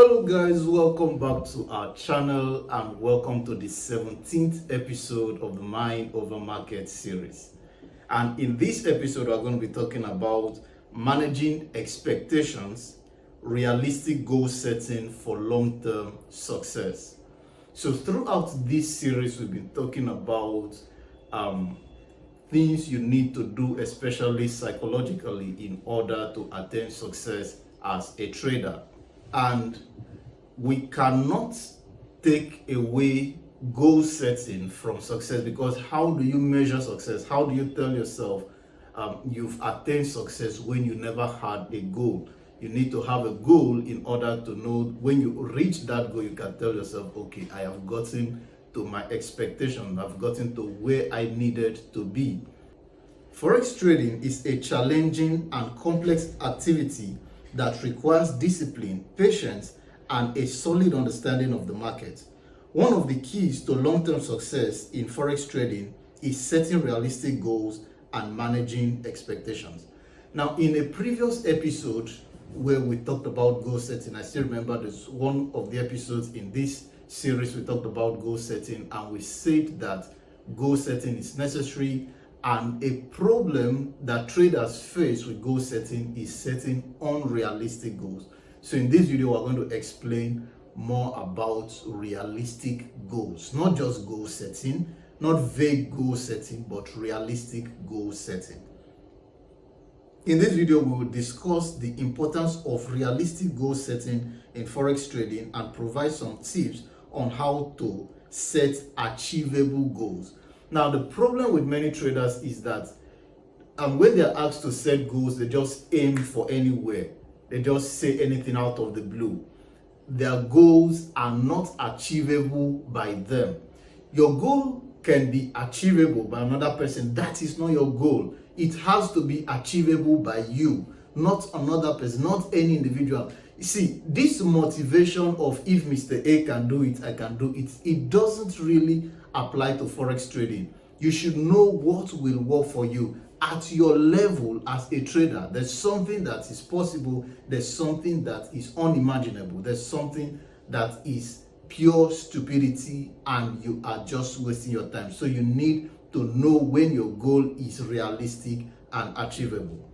Hello guys, welcome back to our channel and welcome to the 17th episode of the Mind Over Market series. And in this episode, we're going to be talking about managing expectations, realistic goal setting for long-term success. So throughout this series, we've been talking about things you need to do, especially psychologically, in order to attain success as a trader. And we cannot take away goal setting from success, because how do you measure success? How do you tell yourself you've attained success when you never had a goal? You need to have a goal in order to know when you reach that goal, you can tell yourself, okay, I have gotten to my expectation, I've gotten to where I needed to be. Forex trading is a challenging and complex activity that requires discipline, patience, and a solid understanding of the market. One of the keys to long-term success in Forex trading is setting realistic goals and managing expectations. Now, in a previous episode where we talked about goal setting, I still remember this one of the episodes in this series, we talked about goal setting, and we said that goal setting is necessary. And a problem that traders face with goal setting is setting unrealistic goals. So in this video, we're going to explain more about realistic goals, not just goal setting, not vague goal setting, but realistic goal setting. In this video, we will discuss the importance of realistic goal setting in Forex trading and provide some tips on how to set achievable goals. Now, the problem with many traders is that when they're asked to set goals, they just aim for anywhere. They just say anything out of the blue. Their goals are not achievable by them. Your goal can be achievable by another person. That is not your goal. It has to be achievable by you, not another person, not any individual. You see, this motivation of if Mr. A can do it, I can do it, it doesn't really apply to Forex trading. You should know what will work for you at your level as a trader. There's something that is possible, there's something that is unimaginable, there's something that is pure stupidity, and you are just wasting your time. So you need to know when your goal is realistic and achievable.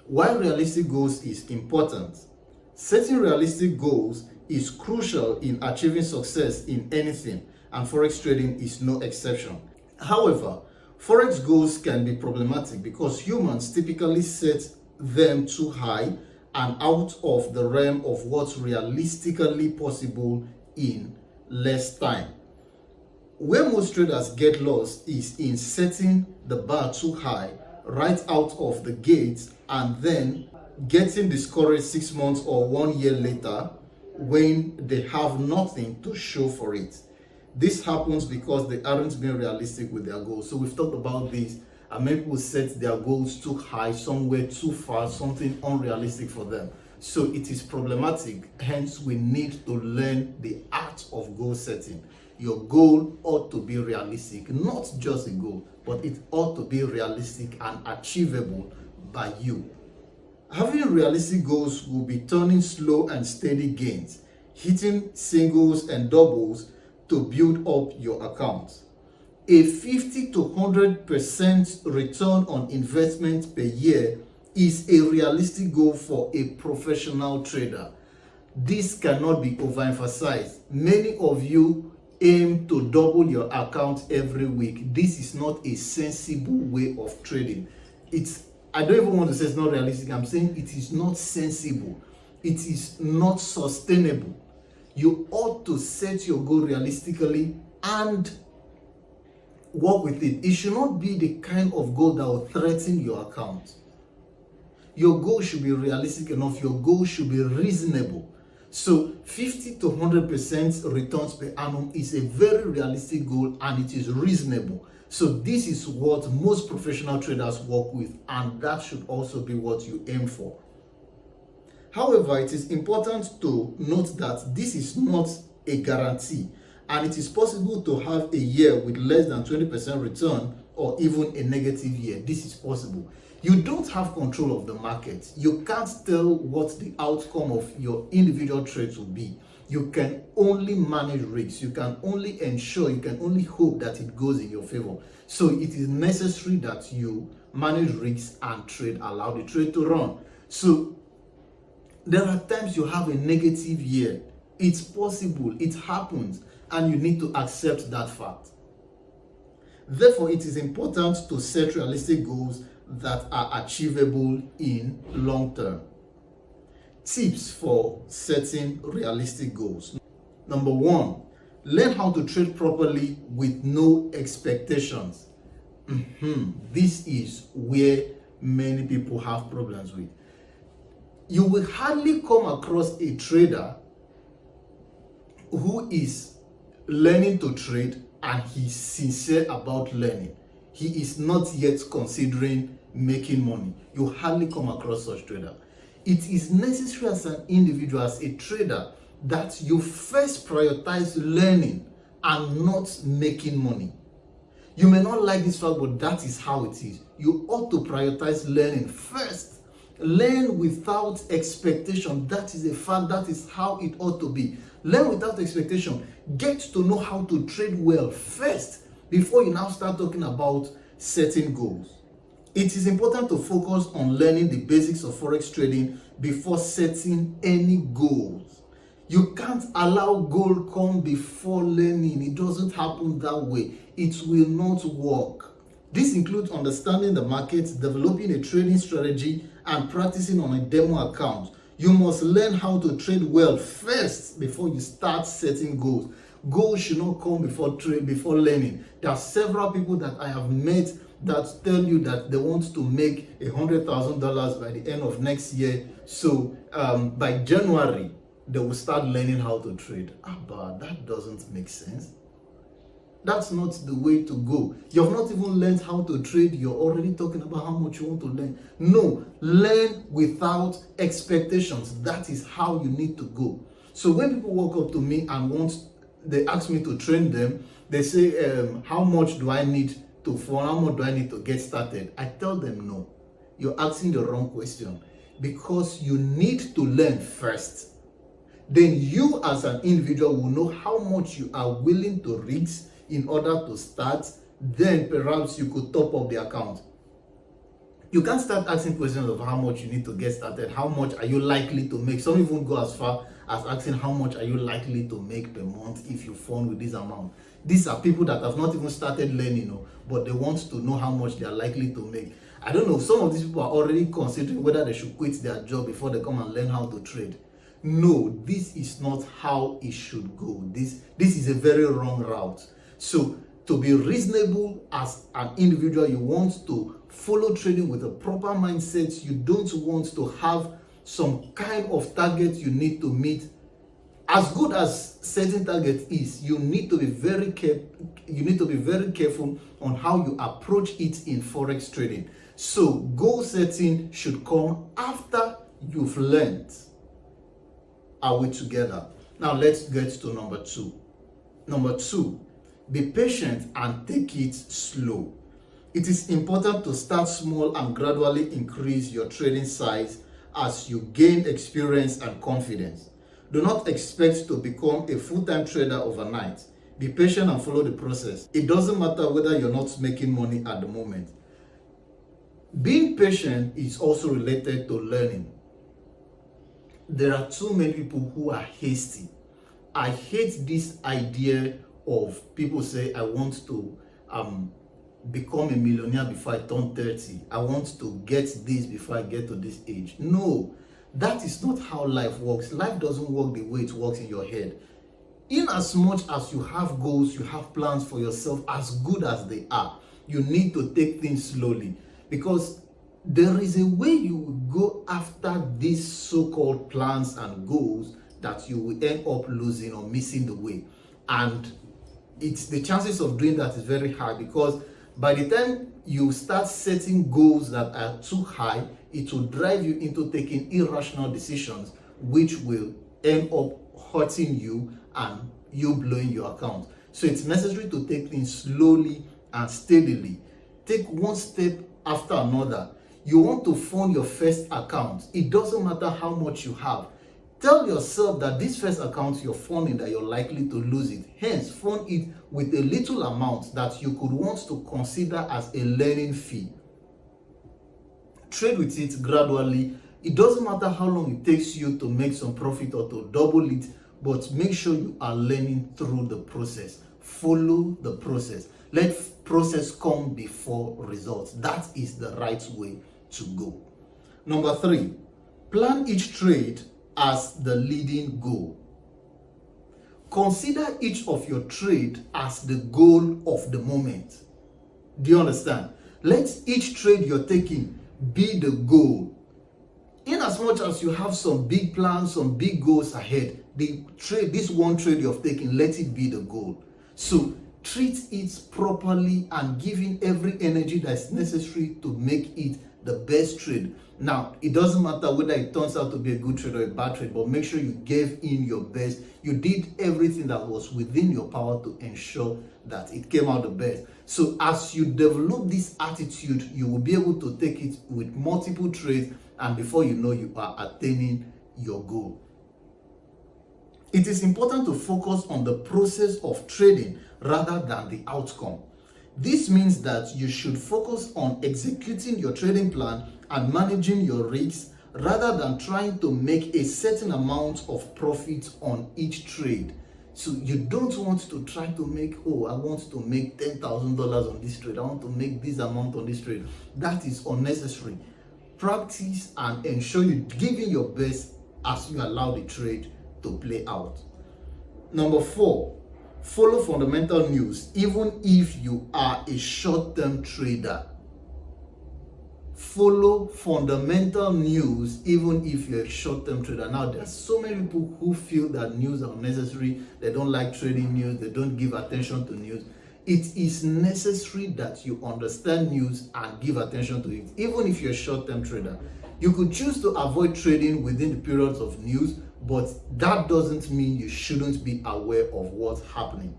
Why realistic goals is important? Setting realistic goals is crucial in achieving success in anything, and Forex trading is no exception. However, Forex goals can be problematic because humans typically set them too high and out of the realm of what's realistically possible in less time. Where most traders get lost is in setting the bar too high right out of the gate and then getting discouraged 6 months or 1 year later when they have nothing to show for it. This happens because they aren't being realistic with their goals. So we've talked about this, and many people set their goals too high, somewhere too far, something unrealistic for them. So it is problematic. Hence, we need to learn the art of goal setting. Your goal ought to be realistic, not just a goal, but it ought to be realistic and achievable by you. Having realistic goals will be turning slow and steady gains, hitting singles and doubles to build up your account. A 50 to 100% return on investment per year is a realistic goal for a professional trader. This cannot be overemphasized. Many of you aim to double your account every week. This is not a sensible way of trading. I don't even want to say it's not realistic. I'm saying it is not sensible. It is not sustainable. You ought to set your goal realistically and work with it. It should not be the kind of goal that will threaten your account. Your goal should be realistic enough. Your goal should be reasonable. So 50 to 100% returns per annum is a very realistic goal, and it is reasonable. So this is what most professional traders work with, and that should also be what you aim for. However, it is important to note that this is not a guarantee, and it is possible to have a year with less than 20% return or even a negative year. This is possible. You don't have control of the market. You can't tell what the outcome of your individual trades will be. You can only manage risks. You can only ensure, you can only hope that it goes in your favor. So it is necessary that you manage risks and trade, allow the trade to run. So there are times you have a negative year. It's possible, it happens, and you need to accept that fact. Therefore, it is important to set realistic goals that are achievable in long term. Tips for setting realistic goals. Number one, learn how to trade properly with no expectations. This is where many people have problems with. You will hardly come across a trader who is learning to trade and he's sincere about learning. He is not yet considering making money. You hardly come across such trader. It is necessary as an individual, as a trader, that you first prioritize learning and not making money. You may not like this fact, but that is how it is. You ought to prioritize learning first. Learn without expectation. That is a fact. That is how it ought to be. Learn without expectation. Get to know how to trade well first before you now start talking about setting goals. It is important to focus on learning the basics of forex trading before setting any goals. You can't allow goal come before learning. It doesn't happen that way. It will not work. This includes understanding the market, developing a trading strategy, and practicing on a demo account. You must learn how to trade well first before you start setting goals. Goals should not come before learning. There are several people that I have met that tell you that they want to make $100,000 by the end of next year. So by January, they will start learning how to trade. But that doesn't make sense. That's not the way to go. You have not even learned how to trade. You're already talking about how much you want to learn. No, learn without expectations. That is how you need to go. So when people walk up to me and they ask me to train them, they say, how much do I need how much do I need to get started? I tell them no. You're asking the wrong question, because you need to learn first. Then you as an individual will know how much you are willing to risk in order to start. Then perhaps you could top up the account. You can't start asking questions of how much you need to get started. How much are you likely to make? Some even go as far as asking how much are you likely to make per month if you fund with this amount. These are people that have not even started learning, but they want to know how much they are likely to make. I don't know, some of these people are already considering whether they should quit their job before they come and learn how to trade. No, this is not how it should go. This is a very wrong route. So to be reasonable as an individual, you want to follow trading with a proper mindset. You don't want to have some kind of target you need to meet. As good as setting target is, you need to be very careful on how you approach it in forex trading. So goal setting should come after you've learned. Are we together? Now let's get to number two. Number two, be patient and take it slow. It is important to start small and gradually increase your trading size as you gain experience and confidence. Do not expect to become a full-time trader overnight. Be patient and follow the process. It doesn't matter whether you're not making money at the moment. Being patient is also related to learning. There are too many people who are hasty. I hate this idea of people say, I want to become a millionaire before I turn 30. I want to get this before I get to this age. No, that is not how life works. Life doesn't work the way it works in your head. In as much as you have goals, you have plans for yourself, as good as they are, you need to take things slowly, because there is a way you will go after these so-called plans and goals that you will end up losing or missing the way. And the chances of doing that is very high, because by the time you start setting goals that are too high, it will drive you into taking irrational decisions, which will end up hurting you and you blowing your account. So it's necessary to take things slowly and steadily. Take one step after another. You want to fund your first account. It doesn't matter how much you have. Tell yourself that this first account you're funding, that you're likely to lose it. Hence, fund it with a little amount that you could want to consider as a learning fee. Trade with it gradually. It doesn't matter how long it takes you to make some profit or to double it, but make sure you are learning through the process. Follow the process. Let process come before results. That is the right way to go. Number 3, plan each trade as the leading goal. Consider each of your trade as the goal of the moment. Do you understand? Let each trade you're taking be the goal. In as much as you have some big plans, some big goals ahead, this one trade you're taking, let it be the goal. So treat it properly and give in every energy that's necessary to make it the best trade. Now, it doesn't matter whether it turns out to be a good trade or a bad trade, but make sure you gave in your best. You did everything that was within your power to ensure that it came out the best. So as you develop this attitude, you will be able to take it with multiple trades, and before you know, you are attaining your goal. It is important to focus on the process of trading rather than the outcome. This means that you should focus on executing your trading plan and managing your risks rather than trying to make a certain amount of profit on each trade. So you don't want to try to make, I want to make $10,000 on this trade. I want to make this amount on this trade. That is unnecessary. Practice and ensure you're giving your best as you allow the trade to play out. Number 4, follow fundamental news even if you are a short-term trader. Follow fundamental news even if you're a short-term trader. Now, there are so many people who feel that news are unnecessary. They don't like trading news. They don't give attention to news. It is necessary that you understand news and give attention to it, even if you're a short-term trader. You could choose to avoid trading within the periods of news, but that doesn't mean you shouldn't be aware of what's happening.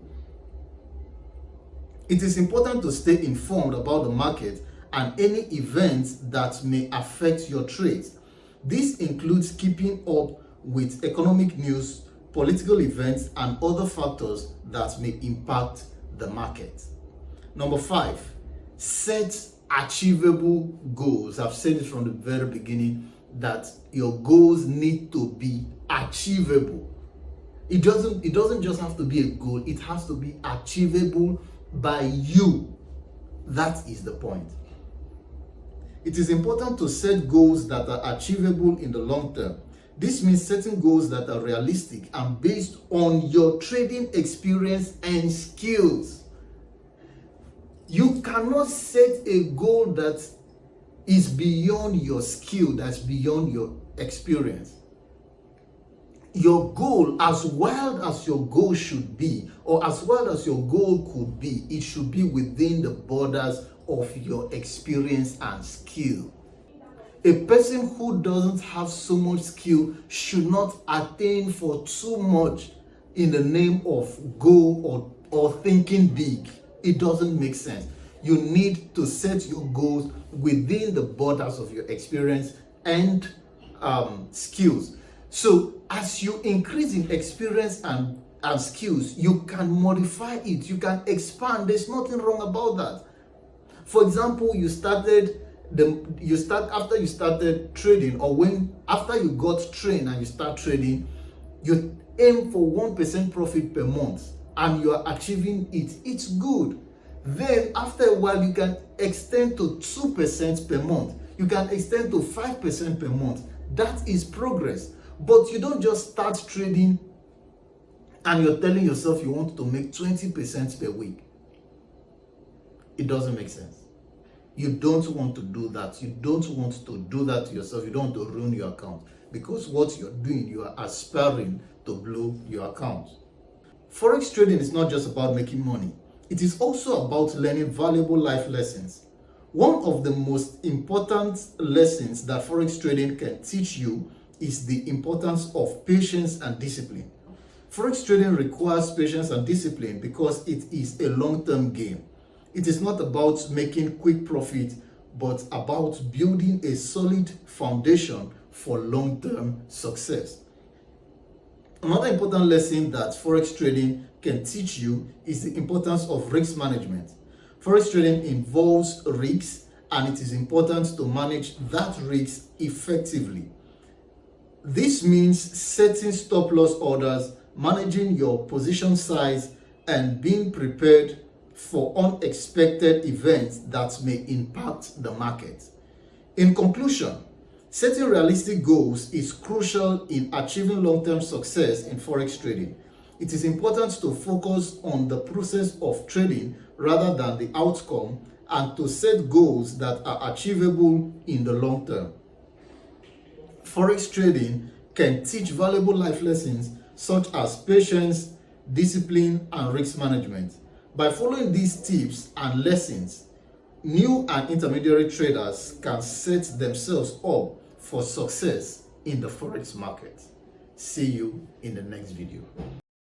It is important to stay informed about the market and any events that may affect your trades. This includes keeping up with economic news, political events, and other factors that may impact the market. Number 5, set achievable goals. I've said it from the very beginning that your goals need to be achievable. It doesn't just have to be a goal, it has to be achievable by you. That is the point. It is important to set goals that are achievable in the long term. This means setting goals that are realistic and based on your trading experience and skills. You cannot set a goal that is beyond your skill, that's beyond your experience. Your goal, as wild as your goal should be, or as wild as your goal could be, it should be within the borders of your experience and skill. A person who doesn't have so much skill should not attain for too much in the name of goal or thinking big. It doesn't make sense. You need to set your goals within the borders of your experience and skills. So as you increase in experience and skills, you can modify it, you can expand. There's nothing wrong about that. For example, after you started trading, or after you got trained and you start trading, you aim for 1% profit per month and you are achieving it. It's good. Then after a while, you can extend to 2% per month. You can extend to 5% per month. That is progress. But you don't just start trading and you're telling yourself you want to make 20% per week. It doesn't make sense. You don't want to do that. You don't want to do that to yourself. You don't want to ruin your account, because what you're doing, you are aspiring to blow your account. Forex trading is not just about making money. It is also about learning valuable life lessons. One of the most important lessons that Forex trading can teach you is the importance of patience and discipline. Forex trading requires patience and discipline because it is a long-term game. It is not about making quick profit but about building a solid foundation for long-term success. Another important lesson that forex trading can teach you is the importance of risk management. Forex trading involves risks, and it is important to manage that risk effectively. This means setting stop loss orders, managing your position size, and being prepared for unexpected events that may impact the market. In conclusion, setting realistic goals is crucial in achieving long-term success in forex trading. It is important to focus on the process of trading rather than the outcome, and to set goals that are achievable in the long term. Forex trading can teach valuable life lessons such as patience, discipline, and risk management. By following these tips and lessons, new and intermediary traders can set themselves up for success in the forex market. See you in the next video.